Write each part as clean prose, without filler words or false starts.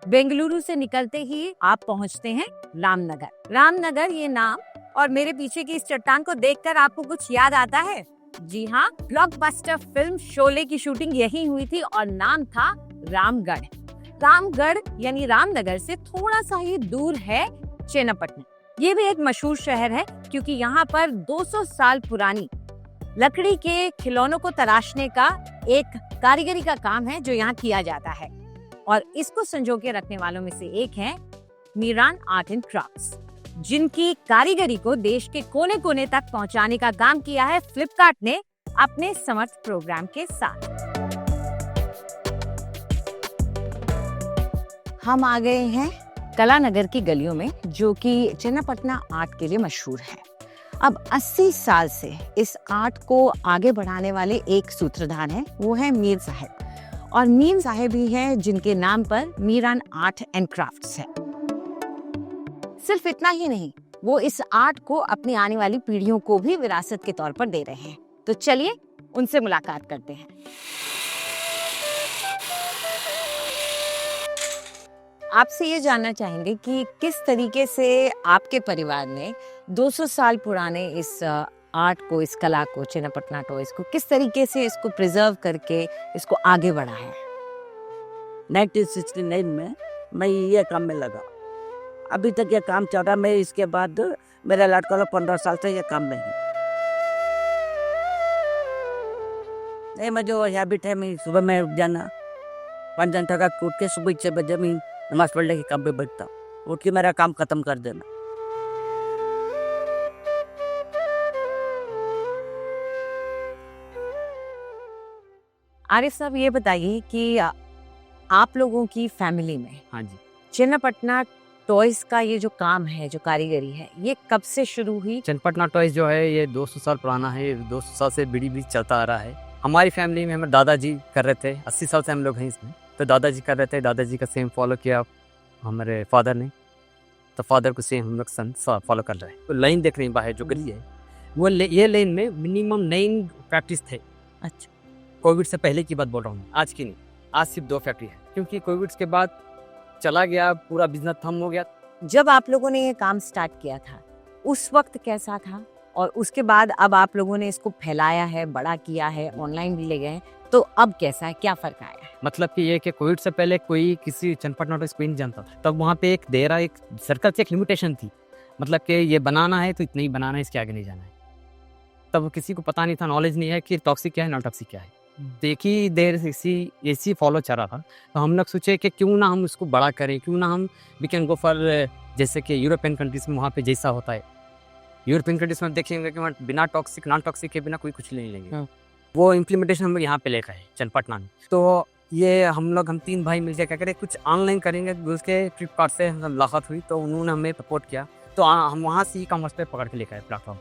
बेंगलुरु से निकलते ही आप पहुंचते हैं रामनगर। रामनगर ये नाम और मेरे पीछे की इस चट्टान को देखकर आपको कुछ याद आता है? जी हाँ, ब्लॉकबस्टर फिल्म शोले की शूटिंग यहीं हुई थी और नाम था रामगढ़। रामगढ़ यानी रामनगर से थोड़ा सा ही दूर है चेन्नपट्टनम। ये भी एक मशहूर शहर है क्योंकि यहाँ पर 200 साल पुरानी लकड़ी के खिलौनों को तराशने का एक कारीगरी का काम है जो यहाँ किया जाता है और इसको संजो के रखने वालों में से एक है मीरान आर्ट एंड क्राफ्ट्स, जिनकी कारीगरी को देश के कोने कोने तक पहुंचाने का काम किया है फ्लिपकार्ट ने अपने समर्थ प्रोग्राम के साथ। हम आ गए हैं कलानगर की गलियों में जो कि चेन्नपट्टनम आर्ट के लिए मशहूर है। अब 80 साल से इस आर्ट को आगे बढ़ाने वाले एक सूत्रधार हैं, वो है मीर साहब। और मीर साहब ही हैं जिनके नाम पर मीरान आर्ट एंड क्राफ्ट्स है। सिर्फ इतना ही नहीं, वो इस आर्ट को अपनी आने वाली पीढ़ियों को भी विरासत के तौर पर दे रहे हैं। तो चलिए उनसे मुलाकात करते हैं। आपसे ये जानना चाहेंगे कि किस तरीके से आपके परिवार ने 200 साल पुराने इस आर्ट को, इस कला को, चेन्नपट्टनम टॉयज को किस तरीके से इसको प्रिजर्व करके इसको आगे बढ़ाया है। 1969 में मैं ये काम में लगा, अभी तक ये काम चल रहा। मैं इसके बाद मेरा लड़का लोग 15 साल से ये काम में है। नहीं, मैं जो हैबिट है, मैं सुबह में उठ जाना, 5 घंटा का उठ के सुबह 6 बजे मैं नमाज पढ़ने के काम पे बैठता हूँ। उठ के मेरा काम खत्म कर देना। आरिफ साहब, ये बताइए कि आप लोगों की फैमिली में हाँ जी, चेन्नपट्टनम टॉयज का ये जो काम है, जो कारीगरी है, ये कब से शुरू हुई? चेन्नपट्टनम टॉयज जो है ये 200 साल पुराना है। ये 200 साल से बीड़ी चलता आ रहा है। हमारी फैमिली में हमारे दादाजी कर रहे थे। 80 साल से हम लोग हैं इसमें, तो दादाजी कर रहे थे। दादाजी का सेम फॉलो किया हमारे फादर ने, तो फादर को सेम हम लोग सन फॉलो कर रहे हैं। तो लाइन देख रहे हैं बाहर जो गली है, वो ये लाइन में मिनिमम 9 फैक्ट्रीज थे। अच्छा, कोविड से पहले की बात बोल रहा हूँ, आज की नहीं। आज सिर्फ 2 फैक्ट्री है क्योंकि कोविड के बाद चला गया, पूरा बिजनेस थम हो गया। जब आप लोगों ने ये काम स्टार्ट किया था उस वक्त कैसा था, और उसके बाद अब आप लोगों ने इसको फैलाया है, बड़ा किया है, ऑनलाइन भी ले गए, तो अब कैसा है, क्या फर्क आया है? मतलब कि ये कि कोविड से पहले कोई किसी चेन्नपट्टनम टॉयज को नहीं जानता था। तब वहाँ पे एक देरा, एक सर्कल से एक लिमिटेशन थी, मतलब कि ये बनाना है तो इतना ही बनाना है, इसके आगे नहीं जाना है। तब किसी को पता नहीं था, नॉलेज नहीं है कि टॉक्सिक क्या है, नॉन टॉक्सिक क्या है। देखी देर इसी फॉलो चल रहा था, तो हम लोग सोचे कि क्यों ना हम उसको बड़ा करें, क्यों ना हम वी कैन गो फॉर, जैसे कि यूरोपियन कंट्रीज में वहाँ पे जैसा होता है। यूरोपियन कंट्रीज में देखेंगे कि वहाँ बिना टॉक्सिक, नॉन टॉक्सिक के बिना कोई कुछ नहीं लेंगे। वो इम्प्लीमेंटेशन हम लोग यहाँ पे लेकर है चेन्नपट्टनम में। तो ये हम 3 भाई मिलकर क्या करें, कुछ ऑनलाइन करेंगे। उसके फ्लिपकार्ट से हम मुलाकात हुई तो उन्होंने हमें सपोर्ट किया, तो हम वहाँ से ही कॉमर्स पे पकड़ के लेकर आए प्लेटफॉर्म।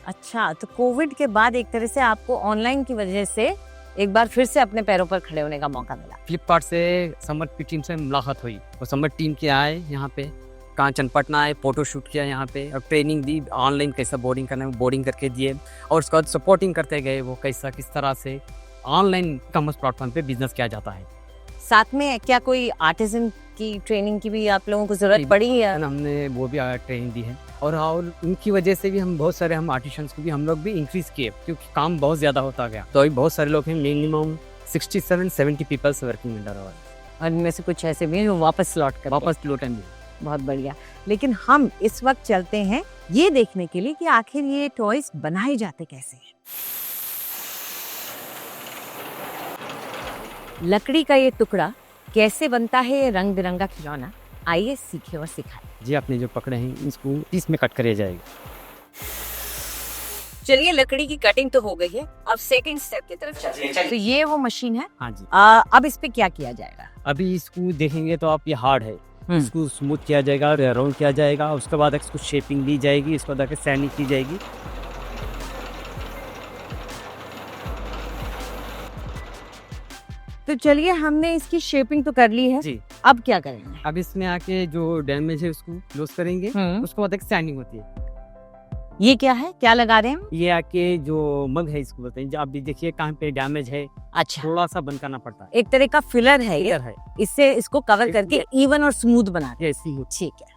अच्छा, तो कोविड के बाद एक तरह से आपको ऑनलाइन की वजह से एक बार फिर से अपने पैरों पर खड़े होने का मौका मिला। फ्लिपकार्ट से समर की टीम से मुलाकात हुई, वो समर टीम के आए यहाँ पे, कहाँ चेन्नपट्टनम आए, फोटो शूट किया यहाँ पे और ट्रेनिंग दी ऑनलाइन कैसा बोर्डिंग करना है, बोर्डिंग करके दिए। और उसके बाद सपोर्टिंग करते गए वो कैसा किस तरह से ऑनलाइन कॉमर्स प्लेटफॉर्म पे बिजनेस किया जाता है। साथ में क्या कोई आर्टिजन की ट्रेनिंग की भी आप लोगों को जरूरत पड़ी है? हमने वो भी ट्रेनिंग दी है और उनकी वजह से भी हम बहुत सारे आर्टिशंस को भी हम लोग भी इंक्रीज किए क्योंकि काम बहुत ज़्यादा होता गया। तो अभी बहुत सारे लोग हैं, minimum 67-70 peoples working under our, और इनमें से कुछ ऐसे भी हैं जो वापस लौटेंगे। बहुत बढ़िया। लेकिन हम इस वक्त चलते हैं ये देखने के लिए कि आखिर ये टॉयज बनाए जाते कैसे हैं। लकड़ी का ये टुकड़ा कैसे बनता है, ये रंग बिरंगा खिलौना, आइए सीखे और सिखाए। जी, आपने जो पकड़े हैं इसको पीस में कट करे जाएगा। चलिए, लकड़ी की कटिंग तो हो गई है, अब सेकंड स्टेप की तरफ चलते हैं। तो ये वो मशीन है। हाँ जी। अब इस पे क्या किया जाएगा? अभी इसको देखेंगे तो आप ये हार्ड है, इसको स्मूथ किया जाएगा, राउंड किया जाएगा, उसके बाद इसको शेपिंग दी जाएगी, इसको बाद सैंडिंग की जाएगी। तो चलिए, हमने इसकी शेपिंग तो कर ली है जी। अब क्या करेंगे? अब इसमें आके जो डैमेज है उसको क्लोज करेंगे, उसके बाद एक सैंडिंग होती है। ये क्या है, क्या लगा रहे हैं हम? ये आके जो मग है इसको बोलते हैं, जो आप भी देखिए कहाँ पे डैमेज है, अच्छा, थोड़ा सा बंद करना पड़ता है। एक तरह का फिलर है ये, क्लियर है इससे इसको कवर करके इवन और स्मूथ बना ये स्मूथ। ठीक है,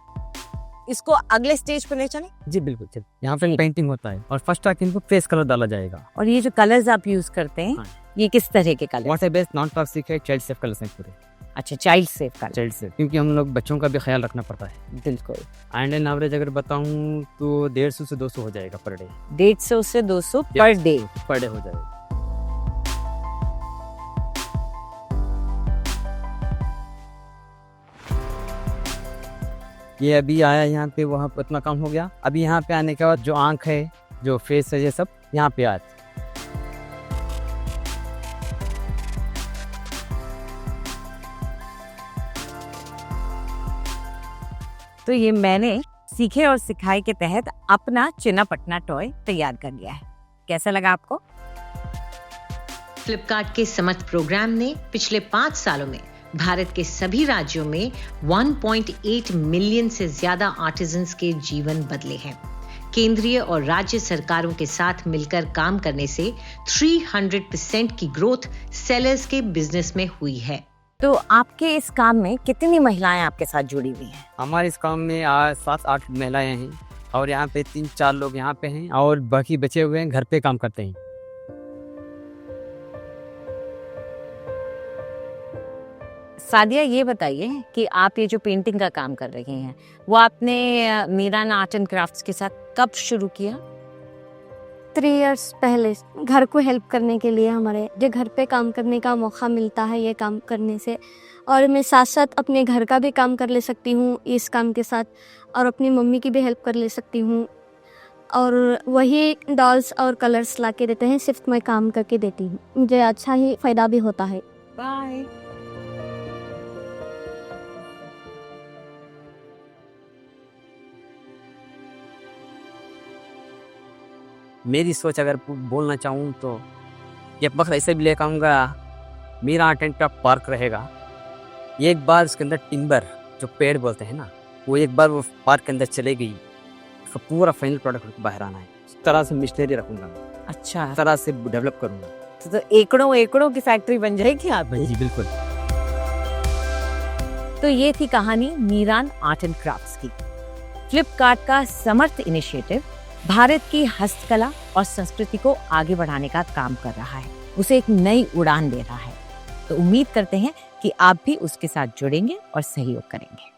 इसको अगले स्टेज पे ले चले। जी बिल्कुल चल। यहाँ पे पेंटिंग होता है और फर्स्ट आके इनको फेस कलर डाला जाएगा। और ये जो कलर्स आप यूज करते हैं हाँ। ये किस तरह के colour? Water based non toxic है, चाइल्ड सेफ कलर्स हैं पूरे। अच्छा, child safe colour. Child safe, क्योंकि हम लोग बच्चों का भी ख्याल रखना पड़ता है। बिल्कुल। एंड एन एवरेज अगर बताऊँ तो 150 से 200 हो जाएगा पर डे। 150 से 200 पर डे। पर डे हो जाएगा। ये अभी आया यहाँ पे, वहाँ पे उतना काम हो गया। अभी यहाँ पे आने के बाद जो आंख है, जो फेस है, ये सब यहाँ पे आया। तो ये मैंने सीखे और सिखाए के तहत अपना चिन्नापटना टॉय तैयार कर लिया है। कैसा लगा आपको? फ्लिपकार्ट के समर्थ प्रोग्राम ने पिछले 5 सालों में भारत के सभी राज्यों में 1.8 मिलियन से ज्यादा आर्टिजन्स के जीवन बदले हैं। केंद्रीय और राज्य सरकारों के साथ मिलकर काम करने से 300% की ग्रोथ सेलर्स के बिजनेस में हुई है। तो आपके इस काम में कितनी महिलाएं आपके साथ जुड़ी हुई हैं? हमारे इस काम में 7-8 महिलाएं हैं और यहाँ पे 3-4 लोग यहाँ पे हैं और बाकी बचे हुए हैं घर पे काम करते हैं। सादिया, ये बताइए कि आप ये जो पेंटिंग का काम कर रही हैं वो आपने मीरान आर्ट एंड क्राफ्ट्स के साथ कब शुरू किया? 3 इयर्स पहले, घर को हेल्प करने के लिए। हमारे जो घर पे काम करने का मौका मिलता है ये काम करने से, और मैं साथ साथ अपने घर का भी काम कर ले सकती हूँ इस काम के साथ, और अपनी मम्मी की भी हेल्प कर ले सकती हूँ। और वही डॉल्स और कलर्स ला के देते हैं, सिर्फ मैं काम करके देती हूँ। मुझे अच्छा ही फ़ायदा भी होता है। बाय। मेरी सोच अगर बोलना चाहूँ तो ये बस ऐसे भी लेकर आऊँगा, मेरा आर्ट एंड क्राफ्ट पार्क रहेगा। एक बार उसके अंदर टिम्बर जो पेड़ बोलते हैं ना, वो एक बार वो पार्क के अंदर चले गई, उसका पूरा फाइनल प्रोडक्ट बाहर आना है। इस तरह से मिशनरी रखूँगा, अच्छा, इस तरह से डेवलप करूँगा। तो एकड़ों एकड़ों की फैक्ट्री बन जाएगी आप। जी बिल्कुल। तो ये थी कहानी मीरान आर्ट एंड क्राफ्ट्स की। फ्लिपकार्ट का समर्थ इनिशिएटिव भारत की हस्तकला और संस्कृति को आगे बढ़ाने का काम कर रहा है, उसे एक नई उड़ान दे रहा है। तो उम्मीद करते हैं कि आप भी उसके साथ जुड़ेंगे और सहयोग करेंगे।